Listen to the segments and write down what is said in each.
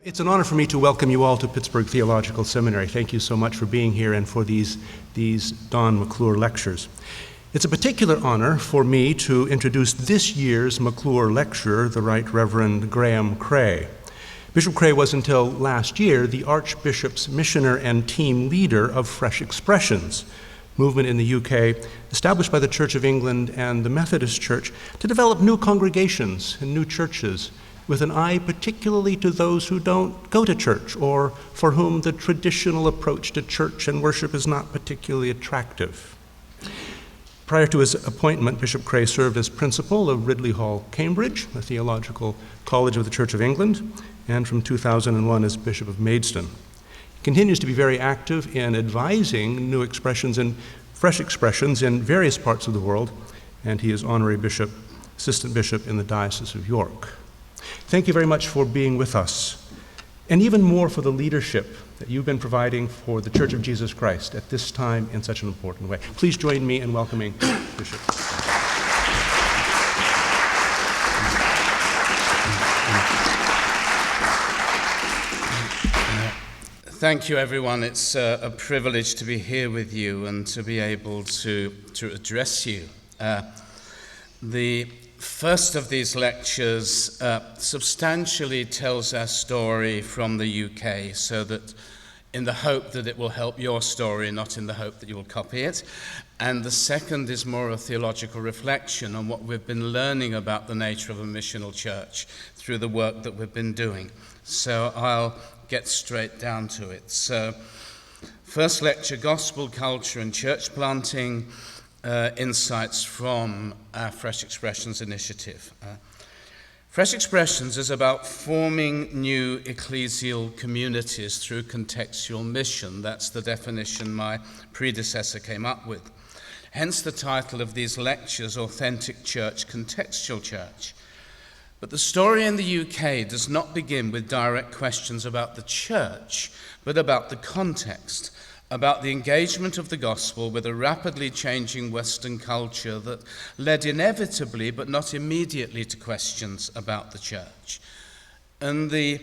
It's an honor for me to welcome you all to Pittsburgh Theological Seminary. Thank you so much for being here and for these Don McClure Lectures. It's a particular honor for me to introduce this year's McClure Lecturer, the Right Reverend Graham Cray. Bishop Cray was until last year the Archbishop's missioner and team leader of Fresh Expressions, movement in the UK established by the Church of England and the Methodist Church to develop new congregations and new churches, with an eye particularly to those who don't go to church or for whom the traditional approach to church and worship is not particularly attractive. Prior to his appointment, Bishop Cray served as principal of Ridley Hall, Cambridge, a theological college of the Church of England, and from 2001 as Bishop of Maidstone. He continues to be very active in advising new expressions and fresh expressions in various parts of the world, and he is honorary bishop, assistant bishop in the Diocese of York. Thank you very much for being with us, and even more for the leadership that you've been providing for the Church of Jesus Christ at this time in such an important way. Please join me in welcoming Bishop. Thank you, everyone. It's a privilege to be here with you and to be able to address you. The first of these lectures substantially tells our story from the UK, so that in the hope that it will help your story, not in the hope that you will copy it. And the second is more a theological reflection on what we've been learning about the nature of a missional church through the work that we've been doing. So I'll get straight down to it. So first lecture, Gospel, Culture and Church Planting, insights from our Fresh Expressions initiative. Fresh Expressions is about forming new ecclesial communities through contextual mission. That's the definition my predecessor came up with. Hence the title of these lectures, Authentic Church, Contextual Church. But the story in the UK does not begin with direct questions about the church, but about the context, about the engagement of the gospel with a rapidly changing Western culture that led inevitably, but not immediately, to questions about the church. And the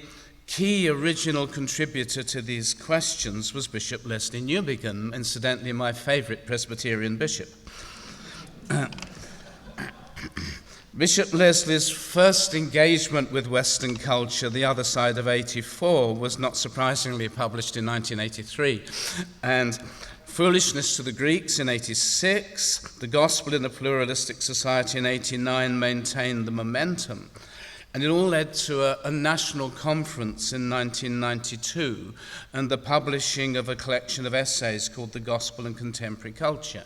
key original contributor to these questions was Bishop Leslie Newbigin, incidentally my favorite Presbyterian bishop. Bishop Leslie's first engagement with Western culture, The Other Side of 84, was not surprisingly published in 1983. And Foolishness to the Greeks in 86, The Gospel in a Pluralistic Society in 89 maintained the momentum. And it all led to a national conference in 1992 and the publishing of a collection of essays called The Gospel and Contemporary Culture.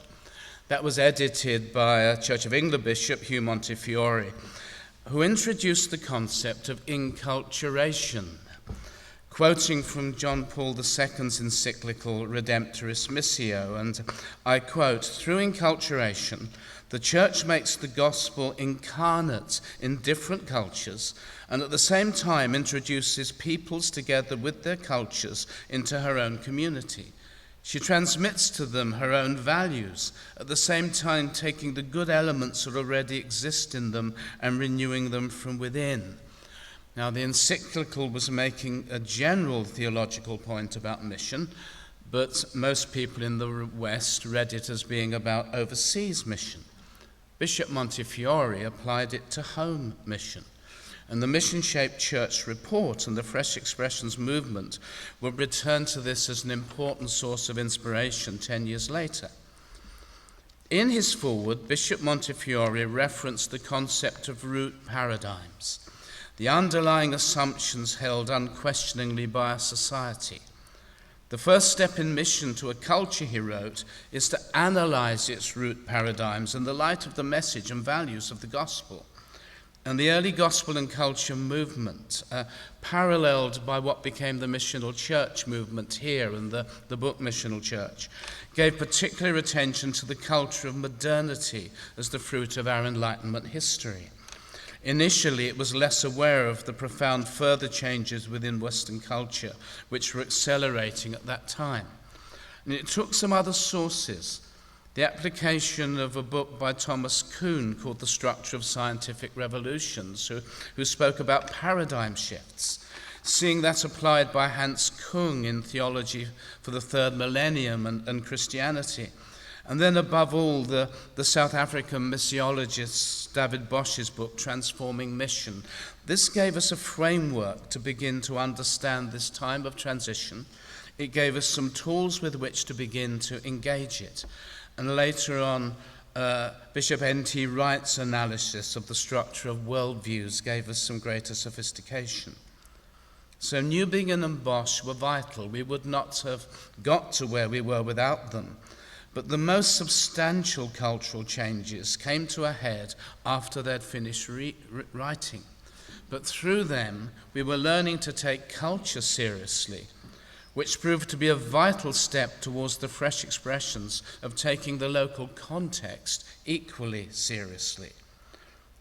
That was edited by a Church of England bishop, Hugh Montefiore, who introduced the concept of enculturation, quoting from John Paul II's encyclical Redemptoris Missio, and I quote, "Through enculturation, the Church makes the gospel incarnate in different cultures and at the same time introduces peoples together with their cultures into her own community. She transmits to them her own values, at the same time taking the good elements that already exist in them and renewing them from within." Now, the encyclical was making a general theological point about mission, but most people in the West read it as being about overseas mission. Bishop Montefiore applied it to home mission. And the Mission-Shaped Church report and the Fresh Expressions movement will return to this as an important source of inspiration 10 years later. In his foreword, Bishop Montefiore referenced the concept of root paradigms, the underlying assumptions held unquestioningly by a society. The first step in mission to a culture, he wrote, is to analyze its root paradigms in the light of the message and values of the gospel. And the early gospel and culture movement, paralleled by what became the missional church movement here in the book Missional Church, gave particular attention to the culture of modernity as the fruit of our Enlightenment history. Initially, it was less aware of the profound further changes within Western culture, which were accelerating at that time. And it took some other sources, the application of a book by Thomas Kuhn called The Structure of Scientific Revolutions, who spoke about paradigm shifts, seeing that applied by Hans Kung in theology for the third millennium and Christianity. And then above all, the South African missiologist David Bosch's book, Transforming Mission. This gave us a framework to begin to understand this time of transition. It gave us some tools with which to begin to engage it. And later on, Bishop N.T. Wright's analysis of the structure of worldviews gave us some greater sophistication. So Newbigin and Bosch were vital. We would not have got to where we were without them. But the most substantial cultural changes came to a head after they'd finished writing. But through them, we were learning to take culture seriously, which proved to be a vital step towards the fresh expressions of taking the local context equally seriously.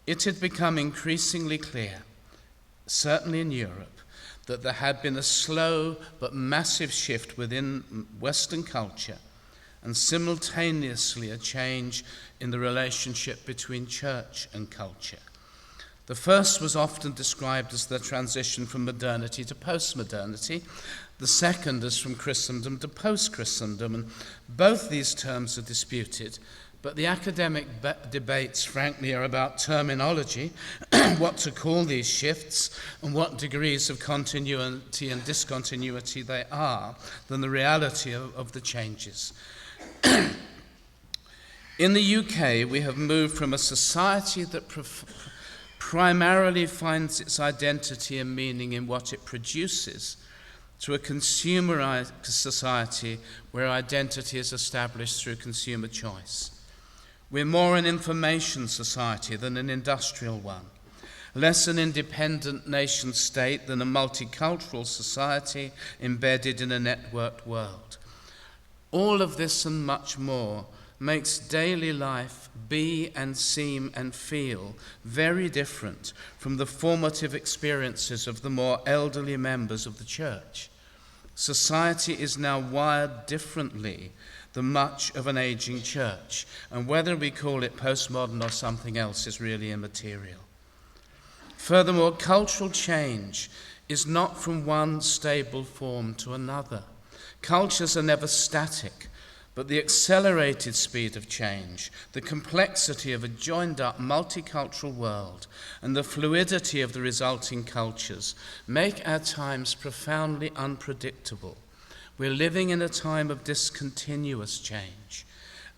It had become increasingly clear, certainly in Europe, that there had been a slow but massive shift within Western culture, and simultaneously a change in the relationship between church and culture. The first was often described as the transition from modernity to postmodernity, the second as from Christendom to post-Christendom, and both these terms are disputed, but the academic debates, frankly, are about terminology, what to call these shifts, and what degrees of continuity and discontinuity they are, than the reality of the changes. In the UK, we have moved from a society that primarily finds its identity and meaning in what it produces to a consumerized society where identity is established through consumer choice. We're more an information society than an industrial one, less an independent nation state than a multicultural society embedded in a networked world. All of this and much more makes daily life be and seem and feel very different from the formative experiences of the more elderly members of the church. Society is now wired differently than much of an aging church, and whether we call it postmodern or something else is really immaterial. Furthermore, cultural change is not from one stable form to another. Cultures are never static, but the accelerated speed of change, the complexity of a joined-up multicultural world, and the fluidity of the resulting cultures make our times profoundly unpredictable. We're living in a time of discontinuous change.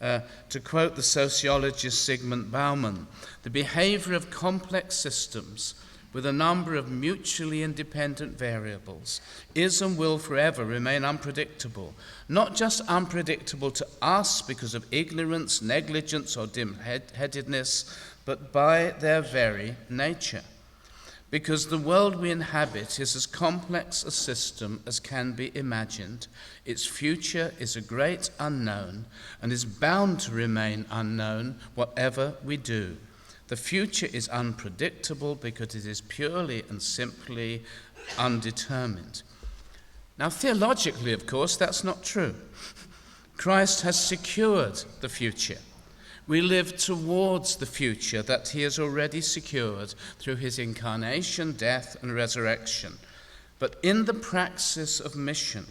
To quote the sociologist Zygmunt Bauman, the behavior of complex systems with a number of mutually independent variables is and will forever remain unpredictable, not just unpredictable to us because of ignorance, negligence, or dim-headedness, but by their very nature. Because the world we inhabit is as complex a system as can be imagined, its future is a great unknown and is bound to remain unknown whatever we do. The future is unpredictable because it is purely and simply undetermined. Now, theologically, of course, that's not true. Christ has secured the future. We live towards the future that he has already secured through his incarnation, death, and resurrection. But in the praxis of mission,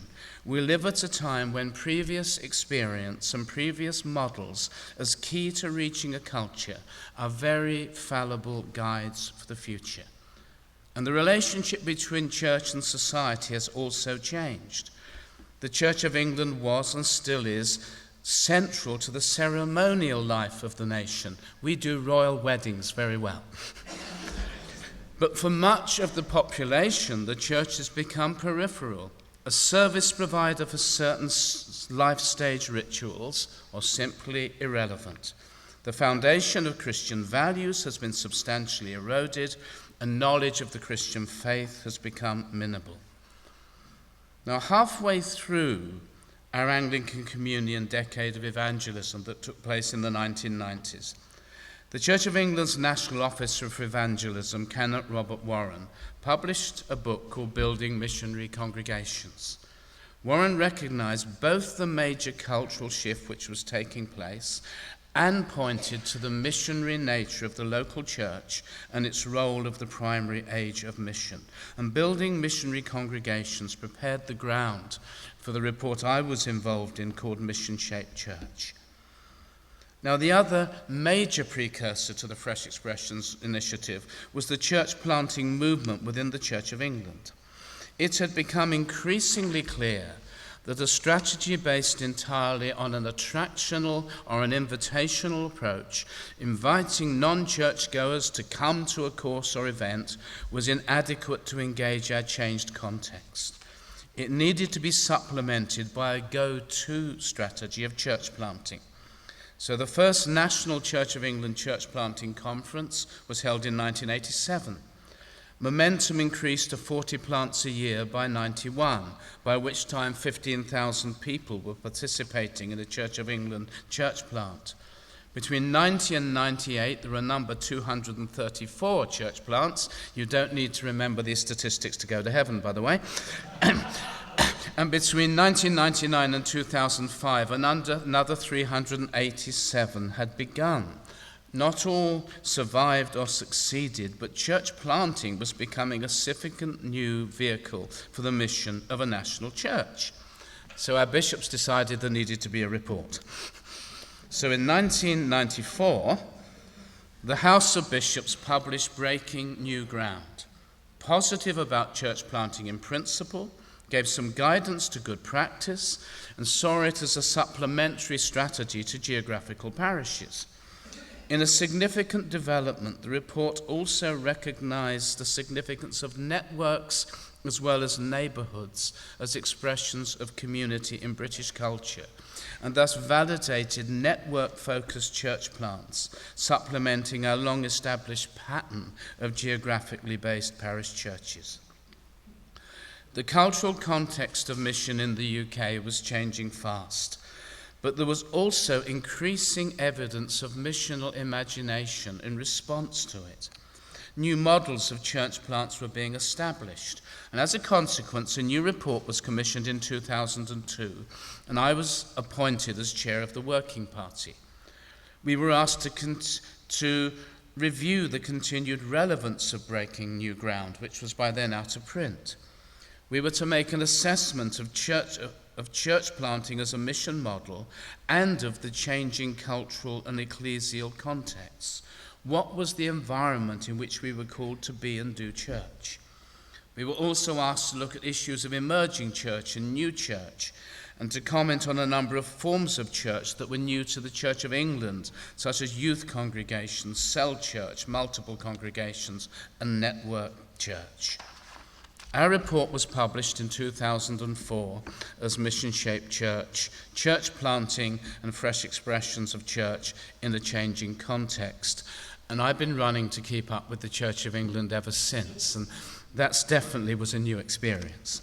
we live at a time when previous experience and previous models as key to reaching a culture are very fallible guides for the future. And the relationship between church and society has also changed. The Church of England was and still is central to the ceremonial life of the nation. We do royal weddings very well. But for much of the population, the church has become peripheral, a service provider for certain life stage rituals, or simply irrelevant. The foundation of Christian values has been substantially eroded, and knowledge of the Christian faith has become minimal. Now, halfway through our Anglican Communion decade of evangelism that took place in the 1990s, the Church of England's National Officer for Evangelism, Canon Robert Warren, published a book called Building Missionary Congregations. Warren recognized both the major cultural shift which was taking place and pointed to the missionary nature of the local church and its role of the primary age of mission. And building missionary congregations prepared the ground for the report I was involved in called Mission-Shaped Church. Now, the other major precursor to the Fresh Expressions initiative was the church planting movement within the Church of England. It had become increasingly clear that a strategy based entirely on an attractional or an invitational approach, inviting non-church goers to come to a course or event, was inadequate to engage our changed context. It needed to be supplemented by a go-to strategy of church planting. So the first National Church of England Church Planting Conference was held in 1987. Momentum increased to 40 plants a year by 91, by which time 15,000 people were participating in a Church of England church plant. Between 90 and 98, there were a number 234 church plants. You don't need to remember these statistics to go to heaven, by the way. And between 1999 and 2005, another 387 had begun. Not all survived or succeeded, but church planting was becoming a significant new vehicle for the mission of a national church. So our bishops decided there needed to be a report. So in 1994, the House of Bishops published Breaking New Ground, positive about church planting in principle, gave some guidance to good practice, and saw it as a supplementary strategy to geographical parishes. In a significant development, the report also recognized the significance of networks as well as neighborhoods as expressions of community in British culture, and thus validated network-focused church plants, supplementing our long-established pattern of geographically based parish churches. The cultural context of mission in the UK was changing fast, but there was also increasing evidence of missional imagination in response to it. New models of church plants were being established, and as a consequence, a new report was commissioned in 2002, and I was appointed as chair of the Working Party. We were asked to review the continued relevance of Breaking New Ground, which was by then out of print. We were to make an assessment of church planting as a mission model and of the changing cultural and ecclesial contexts. What was the environment in which we were called to be and do church? We were also asked to look at issues of emerging church and new church, and to comment on a number of forms of church that were new to the Church of England, such as youth congregations, cell church, multiple congregations, and network church. Our report was published in 2004 as Mission-Shaped Church, Church Planting and Fresh Expressions of Church in a Changing Context. And I've been running to keep up with the Church of England ever since, and that definitely was a new experience.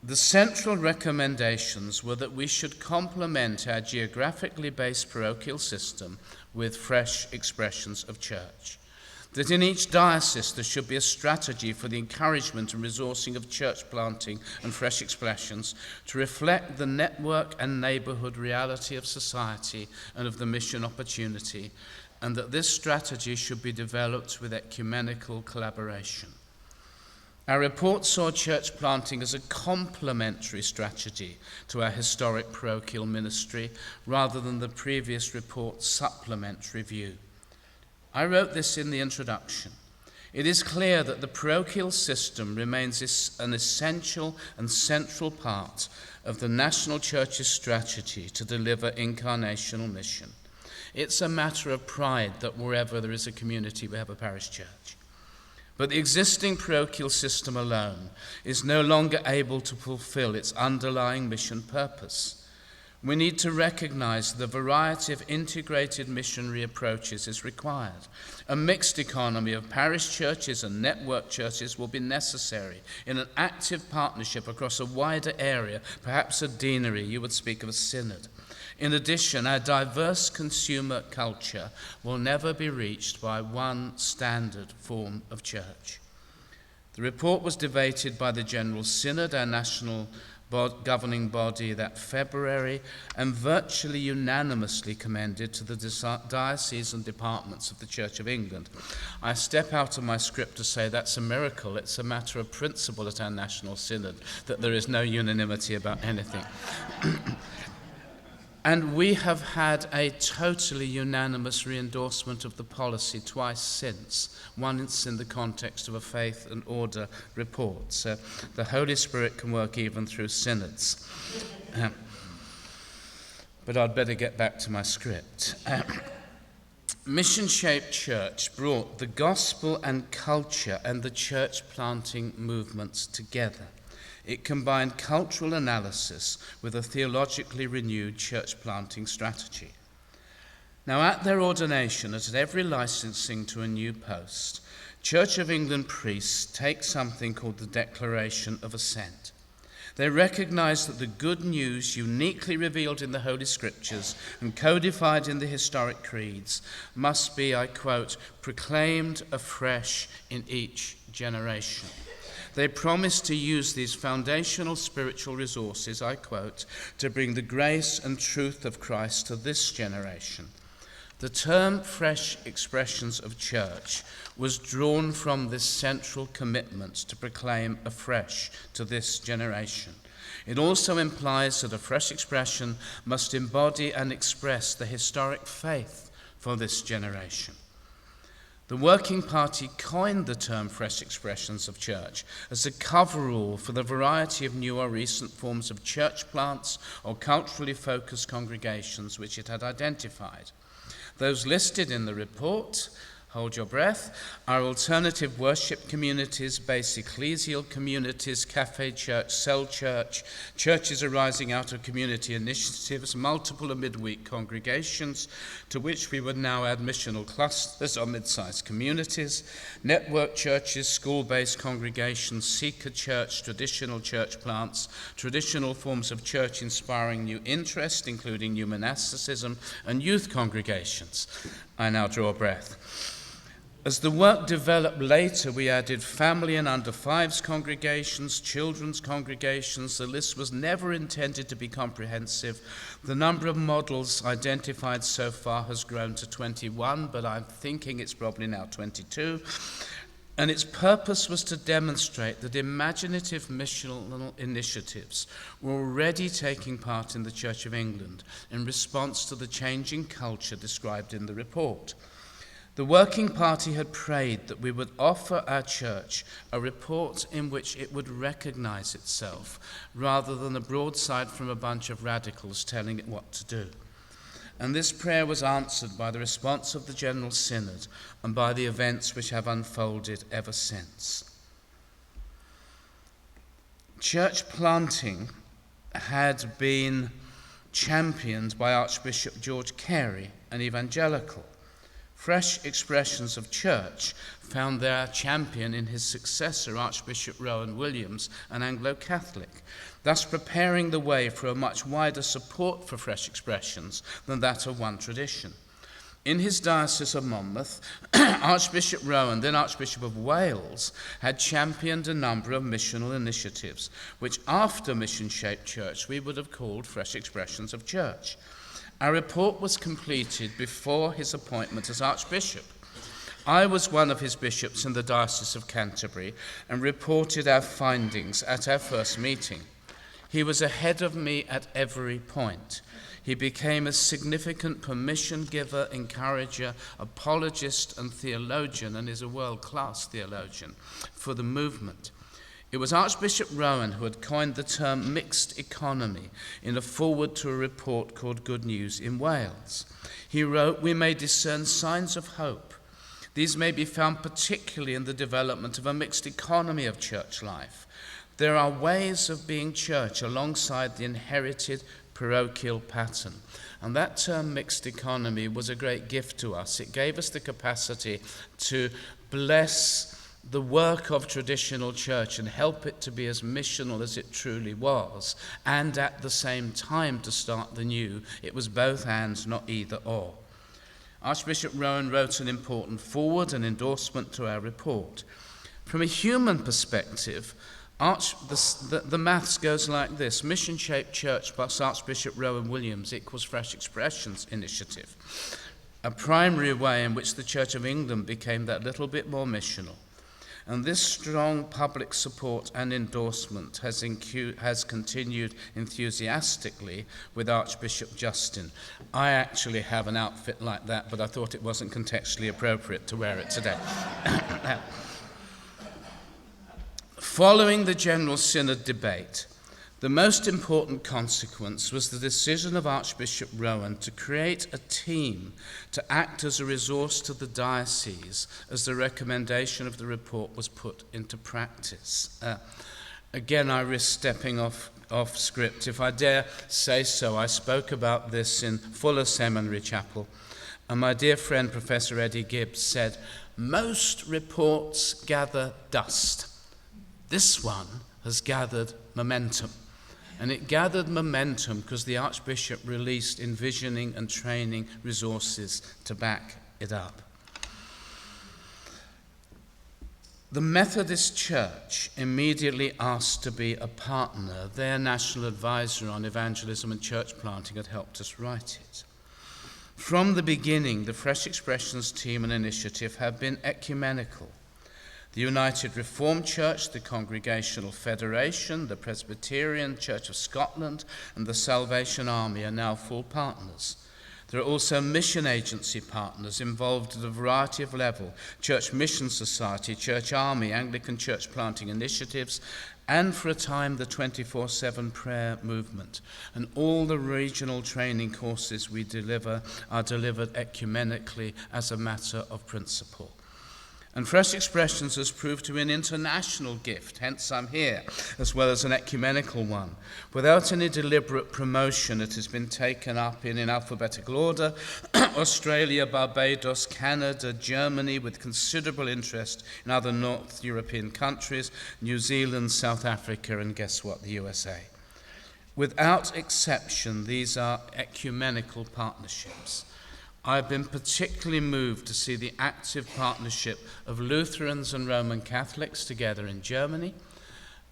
The central recommendations were that we should complement our geographically based parochial system with fresh expressions of church. That in each diocese there should be a strategy for the encouragement and resourcing of church planting and fresh expressions to reflect the network and neighbourhood reality of society and of the mission opportunity, and that this strategy should be developed with ecumenical collaboration. Our report saw church planting as a complementary strategy to our historic parochial ministry, rather than the previous report's supplementary view. I wrote this in the introduction. It is clear that the parochial system remains an essential and central part of the national church's strategy to deliver incarnational mission. It's a matter of pride that wherever there is a community, we have a parish church. But the existing parochial system alone is no longer able to fulfill its underlying mission purpose. We need to recognize the variety of integrated missionary approaches is required. A mixed economy of parish churches and network churches will be necessary in an active partnership across a wider area, perhaps a deanery, you would speak of a synod. In addition, our diverse consumer culture will never be reached by one standard form of church. The report was debated by the General Synod, our national governing body that February, and virtually unanimously commended to the dioceses and departments of the Church of England. I step out of my script to say that's a miracle. It's a matter of principle at our National Synod that there is no unanimity about anything. And we have had a totally unanimous re-endorsement of the policy twice since, once in the context of a faith and order report. So the Holy Spirit can work even through synods. But I'd better get back to my script. Mission-shaped church brought the gospel and culture and the church planting movements together. It combined cultural analysis with a theologically renewed church planting strategy. Now, at their ordination, as at every licensing to a new post, Church of England priests take something called the Declaration of Ascent. They recognize that the good news uniquely revealed in the Holy Scriptures and codified in the historic creeds must be, I quote, proclaimed afresh in each generation. They promise to use these foundational spiritual resources, I quote, to bring the grace and truth of Christ to this generation. The term fresh expressions of church was drawn from this central commitment to proclaim afresh to this generation. It also implies that a fresh expression must embody and express the historic faith for this generation. The Working Party coined the term fresh expressions of church as a coverall for the variety of new or recent forms of church plants or culturally focused congregations which it had identified. Those listed in the report, hold your breath, are alternative worship communities, base ecclesial communities, cafe church, cell church, churches arising out of community initiatives, multiple and midweek congregations, to which we would now add missional clusters or mid-sized communities, network churches, school-based congregations, seeker church, traditional church plants, traditional forms of church inspiring new interest, including new monasticism, and youth congregations. I now draw a breath. As the work developed later, we added family and under fives congregations, children's congregations. The list was never intended to be comprehensive. The number of models identified so far has grown to 21, but I'm thinking it's probably now 22. And its purpose was to demonstrate that imaginative missional initiatives were already taking part in the Church of England in response to the changing culture described in the report. The Working Party had prayed that we would offer our church a report in which it would recognize itself, rather than a broadside from a bunch of radicals telling it what to do. And this prayer was answered by the response of the General Synod and by the events which have unfolded ever since. Church planting had been championed by Archbishop George Cray, an evangelical. Fresh expressions of church found their champion in his successor, Archbishop Rowan Williams, an Anglo-Catholic, thus preparing the way for a much wider support for fresh expressions than that of one tradition. In his Diocese of Monmouth, Archbishop Rowan, then Archbishop of Wales, had championed a number of missional initiatives, which after mission-shaped church we would have called fresh expressions of church. Our report was completed before his appointment as Archbishop. I was one of his bishops in the Diocese of Canterbury and reported our findings at our first meeting. He was ahead of me at every point. He became a significant permission giver, encourager, apologist, and theologian, and is a world-class theologian for the movement. It was Archbishop Rowan who had coined the term mixed economy in a foreword to a report called Good News in Wales. He wrote, "We may discern signs of hope. These may be found particularly in the development of a mixed economy of church life. There are ways of being church alongside the inherited parochial pattern." And that term mixed economy was a great gift to us. It gave us the capacity to bless the work of traditional church and help it to be as missional as it truly was, and at the same time to start the new. It was both and, not either or. Archbishop Rowan wrote an important foreword and endorsement to our report. From a human perspective, The maths goes like this. Mission-shaped church plus Archbishop Rowan Williams equals Fresh Expressions Initiative, a primary way in which the Church of England became that little bit more missional. And this strong public support and endorsement has continued enthusiastically with Archbishop Justin. I actually have an outfit like that, but I thought it wasn't contextually appropriate to wear it today. Following the General Synod debate, the most important consequence was the decision of Archbishop Rowan to create a team to act as a resource to the diocese as the recommendation of the report was put into practice. Again, I risk stepping off script. If I dare say so, I spoke about this in Fuller Seminary Chapel, and my dear friend Professor Eddie Gibbs said, "Most reports gather dust. This one has gathered momentum." And it gathered momentum because the Archbishop released envisioning and training resources to back it up. The Methodist Church immediately asked to be a partner. Their national advisor on evangelism and church planting had helped us write it. From the beginning, the Fresh Expressions team and initiative have been ecumenical. The United Reformed Church, the Congregational Federation, the Presbyterian Church of Scotland, and the Salvation Army are now full partners. There are also mission agency partners involved at a variety of levels: Church Mission Society, Church Army, Anglican Church Planting Initiatives, and for a time the 24/7 prayer movement. And all the regional training courses we deliver are delivered ecumenically as a matter of principle. And Fresh Expressions has proved to be an international gift, hence I'm here, as well as an ecumenical one. Without any deliberate promotion, it has been taken up in alphabetical order: Australia, Barbados, Canada, Germany, with considerable interest in other North European countries, New Zealand, South Africa, and guess what, the USA. Without exception, these are ecumenical partnerships. I've been particularly moved to see the active partnership of Lutherans and Roman Catholics together in Germany.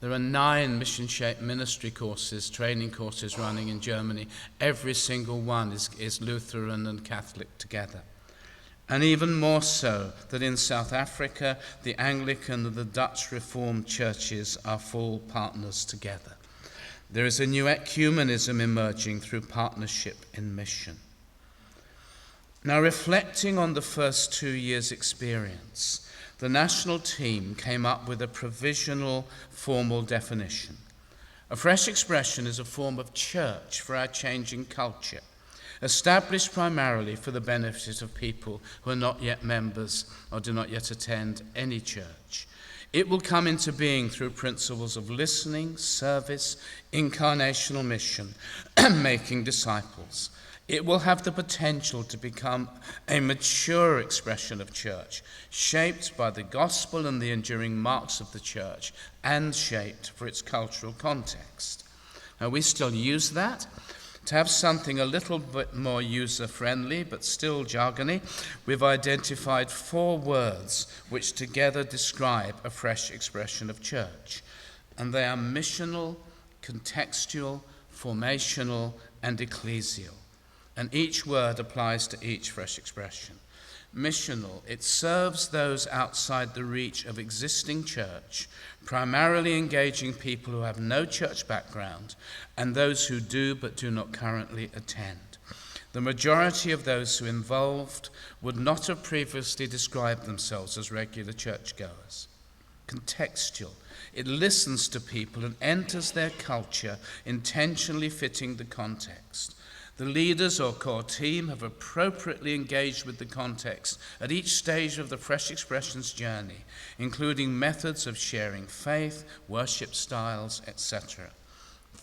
There are 9 mission-shaped ministry courses, training courses running in Germany. Every single one is Lutheran and Catholic together. And even more so that in South Africa, the Anglican and the Dutch Reformed churches are full partners together. There is a new ecumenism emerging through partnership in mission. Now, reflecting on the first 2 years' experience, the national team came up with a provisional formal definition. A fresh expression is a form of church for our changing culture, established primarily for the benefit of people who are not yet members or do not yet attend any church. It will come into being through principles of listening, service, incarnational mission, and making disciples. It will have the potential to become a mature expression of church, shaped by the gospel and the enduring marks of the church, and shaped for its cultural context. Now, we still use that. To have something a little bit more user-friendly, but still jargony, we've identified 4 words which together describe a fresh expression of church. And they are missional, contextual, formational, and ecclesial. And each word applies to each fresh expression. Missional, it serves those outside the reach of existing church, primarily engaging people who have no church background and those who do but do not currently attend. The majority of those who involved would not have previously described themselves as regular churchgoers. Contextual, it listens to people and enters their culture, intentionally fitting the context. The leaders or core team have appropriately engaged with the context at each stage of the Fresh Expressions journey, including methods of sharing faith, worship styles, etc.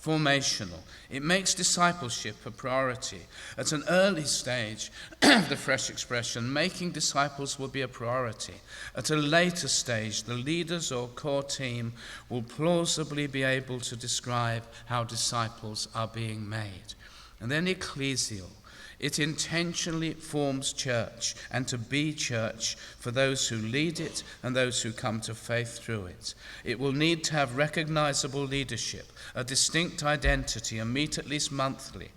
Formational, it makes discipleship a priority. At an early stage of the Fresh Expression, making disciples will be a priority. At a later stage, the leaders or core team will plausibly be able to describe how disciples are being made. And then ecclesial. It intentionally forms church and to be church for those who lead it and those who come to faith through it. It will need to have recognizable leadership, a distinct identity, and meet at least monthly.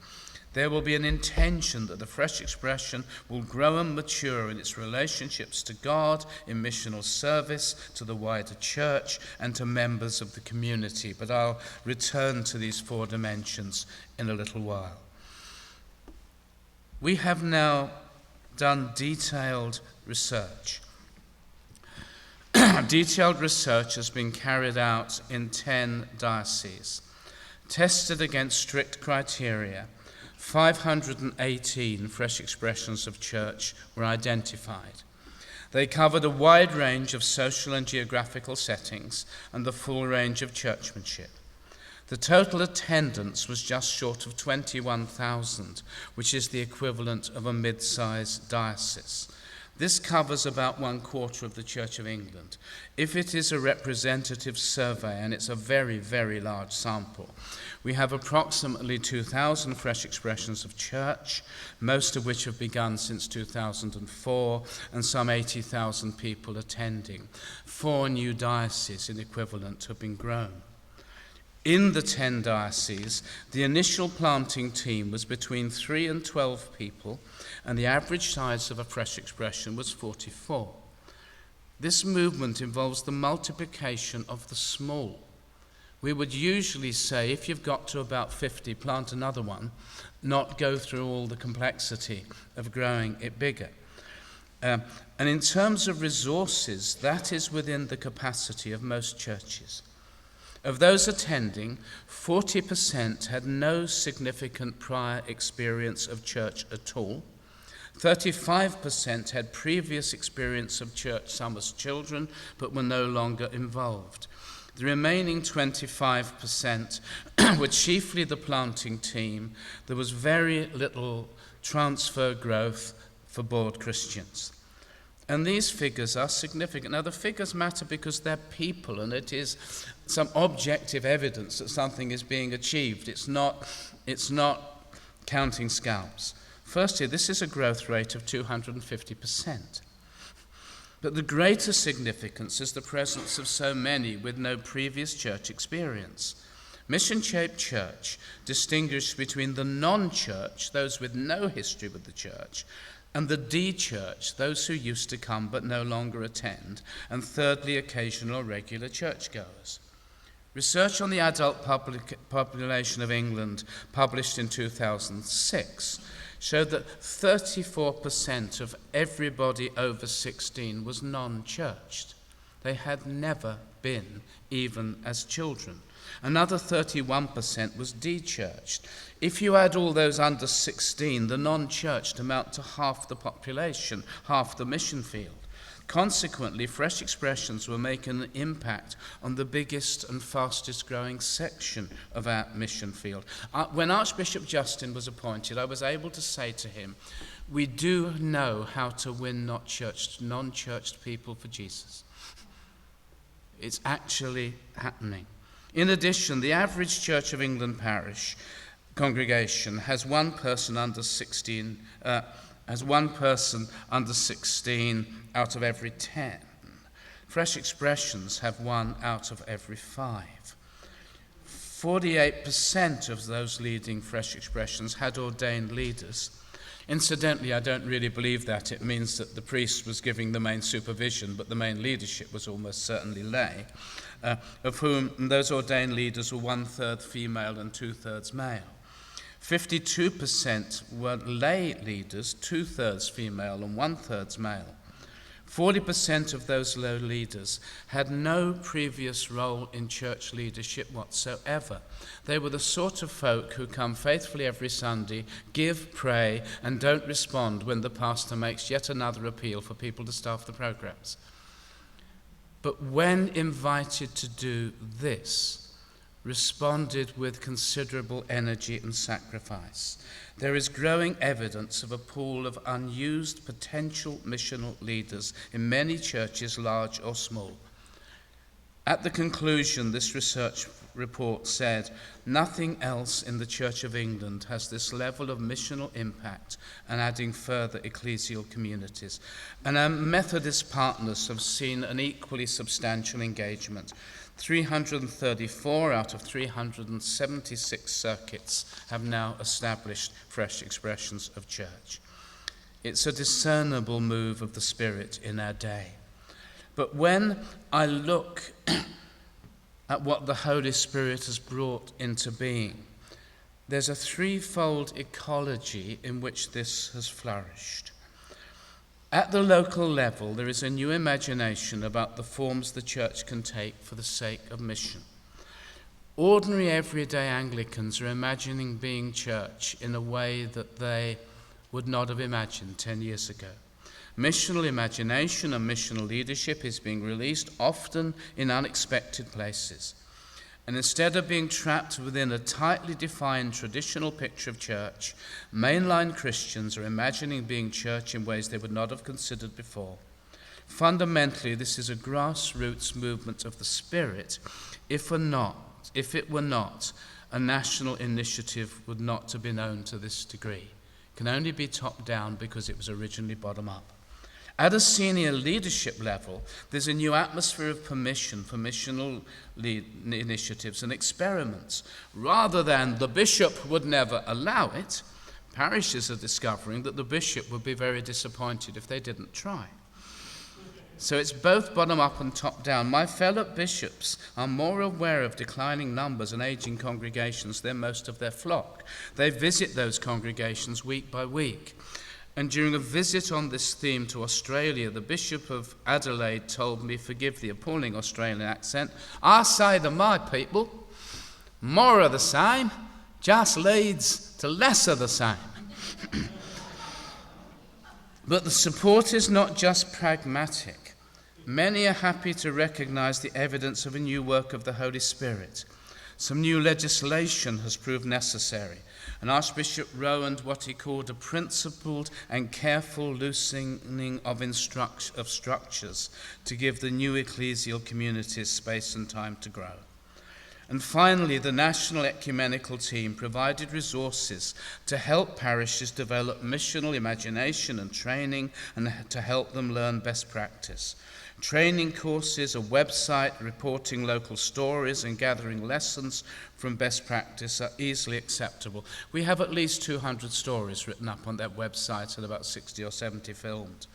There will be an intention that the fresh expression will grow and mature in its relationships to God, in missional service, to the wider church, and to members of the community. But I'll return to these 4 dimensions in a little while. We have now done detailed research. Detailed research has been carried out in 10 dioceses. Tested against strict criteria, 518 fresh expressions of church were identified. They covered a wide range of social and geographical settings and the full range of churchmanship. The total attendance was just short of 21,000, which is the equivalent of a mid-sized diocese. This covers about 1/4 of the Church of England. If it is a representative survey, and it's a very, very large sample, we have approximately 2,000 fresh expressions of church, most of which have begun since 2004, and some 80,000 people attending. 4 new dioceses in equivalent have been grown. In the 10 dioceses, the initial planting team was between 3 and 12 people, and the average size of a fresh expression was 44. This movement involves the multiplication of the small. We would usually say, if you've got to about 50, plant another one, not go through all the complexity of growing it bigger. And in terms of resources, that is within the capacity of most churches. Of those attending, 40% had no significant prior experience of church at all. 35% had previous experience of church, some as children, but were no longer involved. The remaining 25% were chiefly the planting team. There was very little transfer growth for bored Christians. And these figures are significant. Now, the figures matter because they're people, and it is some objective evidence that something is being achieved. It's not counting scalps. Firstly, this is a growth rate of 250%. But the greater significance is the presence of so many with no previous church experience. Mission-shaped church distinguishes between the non-church, those with no history with the church, and the D-church, those who used to come but no longer attend, and thirdly, occasional or regular churchgoers. Research on the adult population of England, published in 2006, showed that 34% of everybody over 16 was non-churched. They had never been, even as children. Another 31% was de-churched. If you add all those under 16, the non-churched amount to half the population, half the mission field. Consequently, fresh expressions were making an impact on the biggest and fastest growing section of our mission field. When Archbishop Justin was appointed, I was able to say to him, we do know how to win non-churched people for Jesus. It's actually happening. In addition, the average Church of England parish congregation has one person under 16 out of every 10. Fresh expressions have 1 out of every 5. 48% of those leading fresh expressions had ordained leaders. Incidentally, I don't really believe that. It means that the priest was giving the main supervision, but the main leadership was almost certainly lay, of whom those ordained leaders were 1/3 female and 2/3 male. 52% were lay leaders, 2/3 female and 1/3 male. 40% of those low leaders had no previous role in church leadership whatsoever. They were the sort of folk who come faithfully every Sunday, give, pray, and don't respond when the pastor makes yet another appeal for people to staff the programs. But when invited to do this, responded with considerable energy and sacrifice. There is growing evidence of a pool of unused potential missional leaders in many churches, large or small. At the conclusion, this research report said, "Nothing else in the Church of England has this level of missional impact and adding further ecclesial communities. And our Methodist partners have seen an equally substantial engagement. 334 out of 376 circuits have now established fresh expressions of church." It's a discernible move of the Spirit in our day. But when I look at what the Holy Spirit has brought into being, there's a threefold ecology in which this has flourished. At the local level, there is a new imagination about the forms the church can take for the sake of mission. Ordinary, everyday Anglicans are imagining being church in a way that they would not have imagined 10 years ago. Missional imagination and missional leadership is being released, often in unexpected places. And instead of being trapped within a tightly defined traditional picture of church, mainline Christians are imagining being church in ways they would not have considered before. Fundamentally, this is a grassroots movement of the Spirit. If it were not, a national initiative would not have been known to this degree. It can only be top down because it was originally bottom up. At a senior leadership level, there's a new atmosphere of permission for missional initiatives and experiments. Rather than the bishop would never allow it, parishes are discovering that the bishop would be very disappointed if they didn't try. So it's both bottom up and top down. My fellow bishops are more aware of declining numbers and aging congregations than most of their flock. They visit those congregations week by week. And during a visit on this theme to Australia, the Bishop of Adelaide told me, forgive the appalling Australian accent, "I say to my people, more of the same just leads to less of the same." But the support is not just pragmatic. Many are happy to recognize the evidence of a new work of the Holy Spirit. Some new legislation has proved necessary, and Archbishop Rowan what he called a principled and careful loosening of structures to give the new ecclesial communities space and time to grow. And finally, the National Ecumenical Team provided resources to help parishes develop missional imagination and training, and to help them learn best practice. Training courses, a website reporting local stories and gathering lessons from best practice are easily acceptable. We have at least 200 stories written up on that website and about 60 or 70 filmed.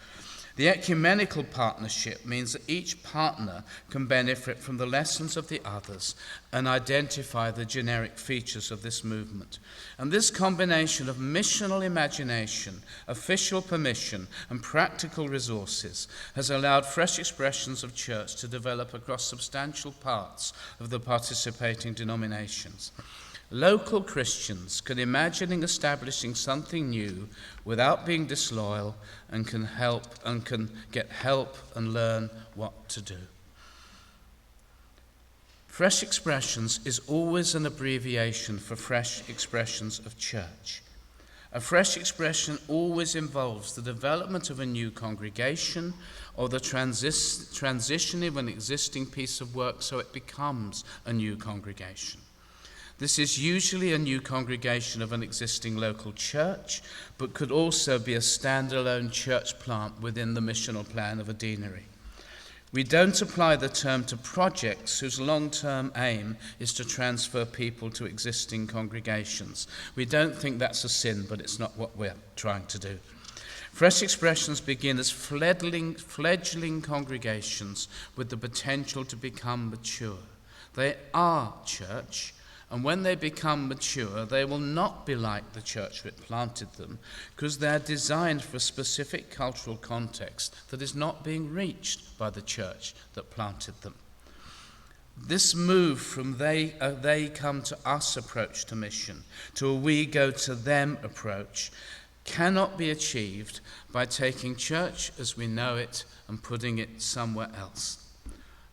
The ecumenical partnership means that each partner can benefit from the lessons of the others and identify the generic features of this movement. And this combination of missional imagination, official permission, and practical resources has allowed fresh expressions of church to develop across substantial parts of the participating denominations. Local Christians can imagine establishing something new without being disloyal, and can get help and learn what to do. Fresh expressions is always an abbreviation for fresh expressions of church. A fresh expression always involves the development of a new congregation or the transition of an existing piece of work so it becomes a new congregation. This is usually a new congregation of an existing local church, but could also be a standalone church plant within the missional plan of a deanery. We don't apply the term to projects whose long-term aim is to transfer people to existing congregations. We don't think that's a sin, but it's not what we're trying to do. Fresh expressions begin as fledgling congregations with the potential to become mature. They are church, and when they become mature, they will not be like the church that planted them, because they're designed for a specific cultural context that is not being reached by the church that planted them. This move from they come to us approach to mission to a we go to them approach cannot be achieved by taking church as we know it and putting it somewhere else.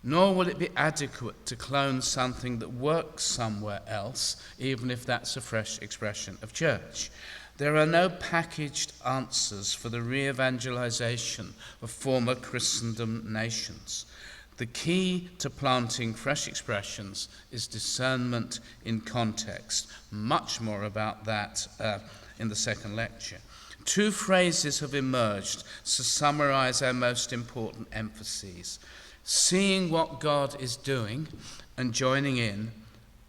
Nor will it be adequate to clone something that works somewhere else, even if that's a fresh expression of church. There are no packaged answers for the re-evangelization of former Christendom nations. The key to planting fresh expressions is discernment in context. Much more about that in the second lecture. Two phrases have emerged to summarize our most important emphases: seeing what God is doing and joining in,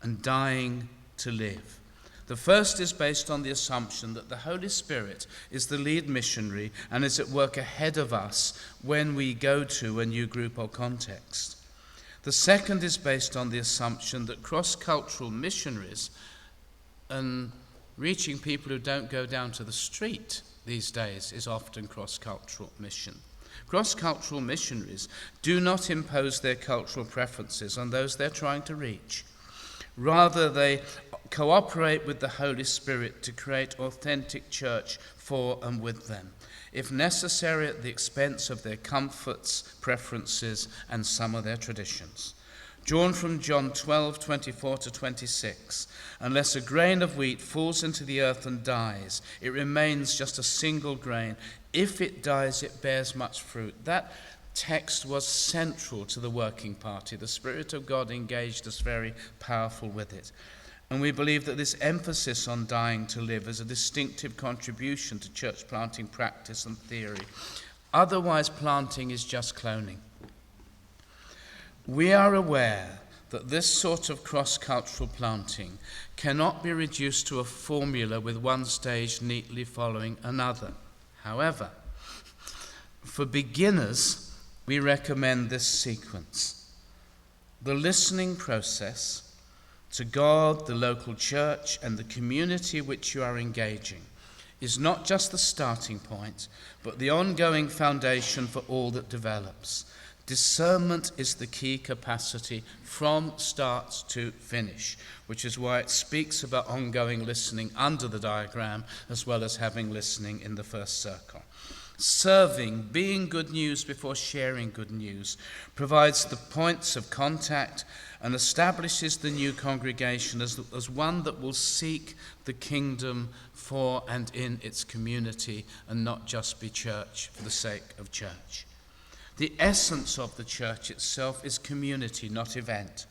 and dying to live. The first is based on the assumption that the Holy Spirit is the lead missionary and is at work ahead of us when we go to a new group or context. The second is based on the assumption that cross-cultural missionaries, and reaching people who don't go down to the street these days, is often cross-cultural mission. Cross-cultural missionaries do not impose their cultural preferences on those they're trying to reach. Rather, they cooperate with the Holy Spirit to create authentic church for and with them, if necessary at the expense of their comforts, preferences, and some of their traditions. Drawn from John 12:24-26, unless a grain of wheat falls into the earth and dies, it remains just a single grain. If it dies, it bears much fruit. That text was central to the Working Party. The Spirit of God engaged us very powerful with it. And we believe that this emphasis on dying to live is a distinctive contribution to church planting practice and theory. Otherwise, planting is just cloning. We are aware that this sort of cross-cultural planting cannot be reduced to a formula with one stage neatly following another. However, for beginners, we recommend this sequence: the listening process to God, the local church, and the community which you are engaging is not just the starting point, but the ongoing foundation for all that develops. Discernment is the key capacity from start to finish, which is why it speaks about ongoing listening under the diagram, as well as having listening in the first circle. Serving, being good news before sharing good news, provides the points of contact and establishes the new congregation as one that will seek the kingdom for and in its community, and not just be church for the sake of church. The essence of the church itself is community, not event.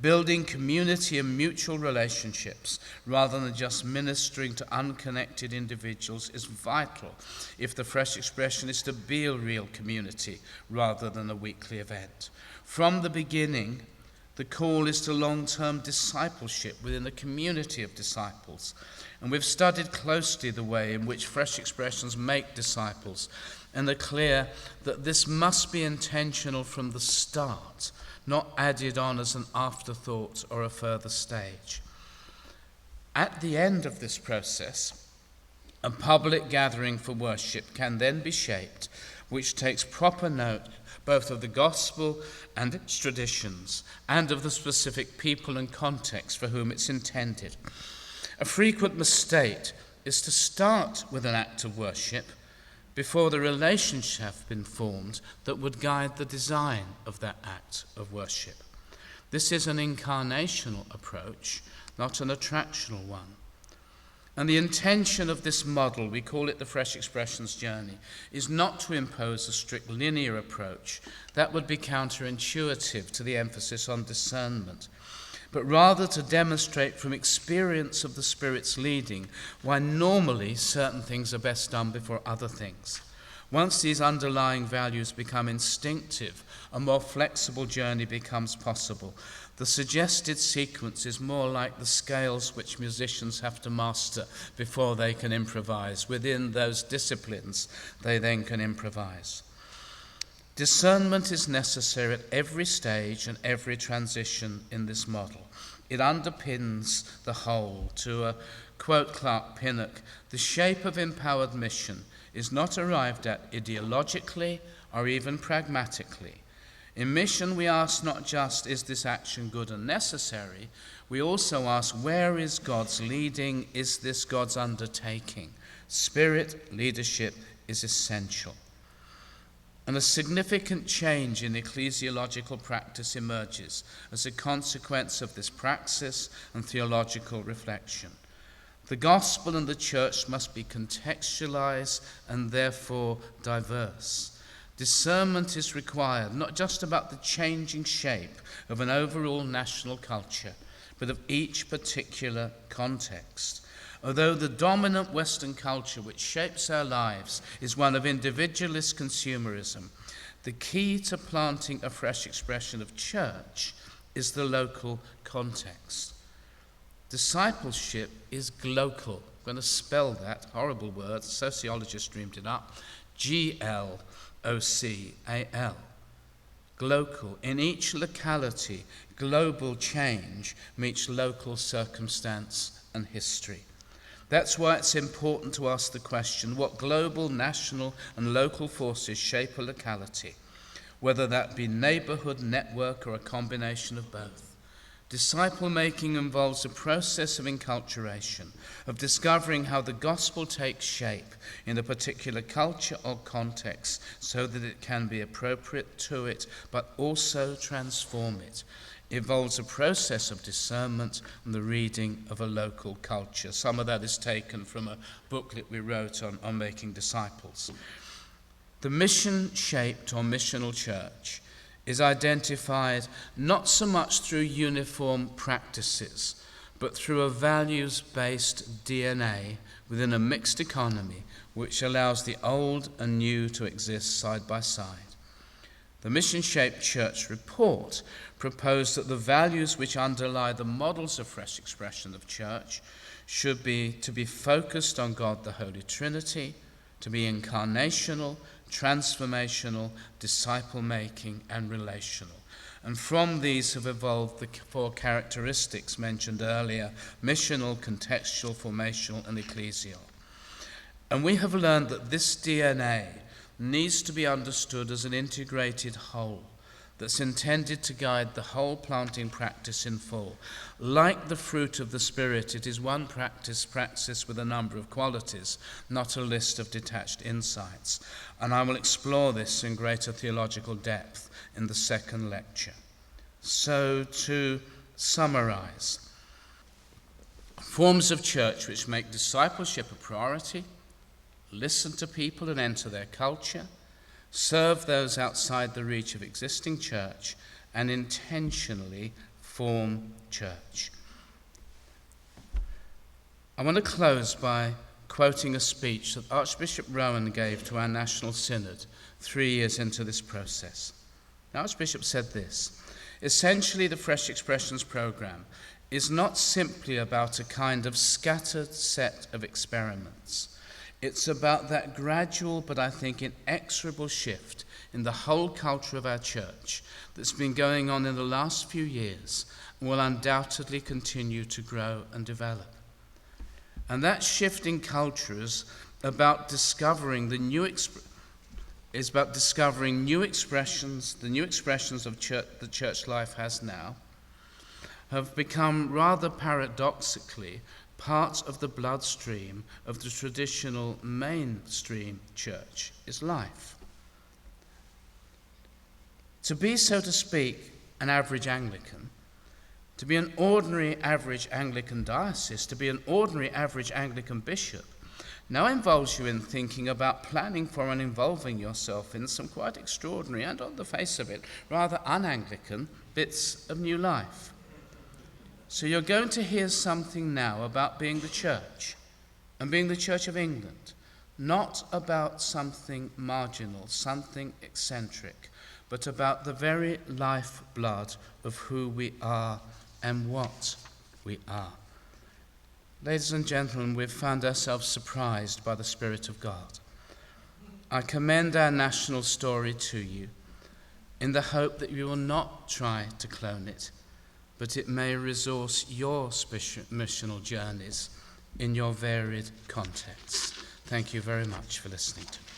Building community and mutual relationships rather than just ministering to unconnected individuals is vital if the fresh expression is to be a real community rather than a weekly event. From the beginning, the call is to long-term discipleship within a community of disciples. And we've studied closely the way in which fresh expressions make disciples, and are clear that this must be intentional from the start, not added on as an afterthought or a further stage. At the end of this process, a public gathering for worship can then be shaped, which takes proper note both of the gospel and its traditions, and of the specific people and context for whom it's intended. A frequent mistake is to start with an act of worship before the relationship have been formed that would guide the design of that act of worship. This is an incarnational approach, not an attractional one. And the intention of this model, we call it the Fresh Expressions Journey, is not to impose a strict linear approach. That would be counterintuitive to the emphasis on discernment, but rather to demonstrate from experience of the Spirit's leading why normally certain things are best done before other things. Once these underlying values become instinctive, a more flexible journey becomes possible. The suggested sequence is more like the scales which musicians have to master before they can improvise. Within those disciplines, they then can improvise. Discernment is necessary at every stage and every transition in this model. It underpins the whole. To quote Clark Pinnock, the shape of empowered mission is not arrived at ideologically or even pragmatically. In mission, we ask not just, is this action good and necessary? We also ask, where is God's leading? Is this God's undertaking? Spirit leadership is essential. And a significant change in ecclesiological practice emerges as a consequence of this praxis and theological reflection. The gospel and the church must be contextualized and therefore diverse. Discernment is required, not just about the changing shape of an overall national culture, but of each particular context. Although the dominant Western culture which shapes our lives is one of individualist consumerism, the key to planting a fresh expression of church is the local context. Discipleship is glocal. I'm going to spell that horrible word, sociologists dreamed it up, Glocal. Glocal. In each locality, global change meets local circumstance and history. That's why it's important to ask the question, what global, national, and local forces shape a locality, whether that be neighborhood, network, or a combination of both? Disciple-making involves a process of enculturation, of discovering how the gospel takes shape in a particular culture or context so that it can be appropriate to it, but also transform it. It involves a process of discernment and the reading of a local culture. Some of that is taken from a booklet we wrote on making disciples. The mission-shaped or missional church is identified not so much through uniform practices, but through a values-based DNA within a mixed economy which allows the old and new to exist side by side. The mission-shaped church report proposed that the values which underlie the models of fresh expression of church should be to be focused on God the Holy Trinity, to be incarnational, transformational, disciple-making, and relational. And from these have evolved the four characteristics mentioned earlier: missional, contextual, formational, and ecclesial. And we have learned that this DNA needs to be understood as an integrated whole that's intended to guide the whole planting practice in full. Like the fruit of the Spirit, it is one practice with a number of qualities, not a list of detached insights. And I will explore this in greater theological depth in the second lecture. So, to summarize, forms of church which make discipleship a priority, listen to people and enter their culture, serve those outside the reach of existing church, and intentionally form church. I want to close by quoting a speech that Archbishop Rowan gave to our National Synod 3 years into this process. The Archbishop said this: essentially, the Fresh Expressions program is not simply about a kind of scattered set of experiments. It's about that gradual but I think inexorable shift in the whole culture of our church that's been going on in the last few years and will undoubtedly continue to grow and develop. And that shift in culture is about discovering new expressions, the new expressions of the church life has now, have become rather paradoxically part of the bloodstream of the traditional mainstream church is life. To be, so to speak, an average Anglican, to be an ordinary average Anglican diocese, to be an ordinary average Anglican bishop, now involves you in thinking about planning for and involving yourself in some quite extraordinary and, on the face of it, rather un-Anglican bits of new life. So you're going to hear something now about being the church and being the Church of England, not about something marginal, something eccentric, but about the very lifeblood of who we are and what we are. Ladies and gentlemen, we've found ourselves surprised by the Spirit of God. I commend our national story to you in the hope that you will not try to clone it, but it may resource your missional journeys in your varied contexts. Thank you very much for listening to me.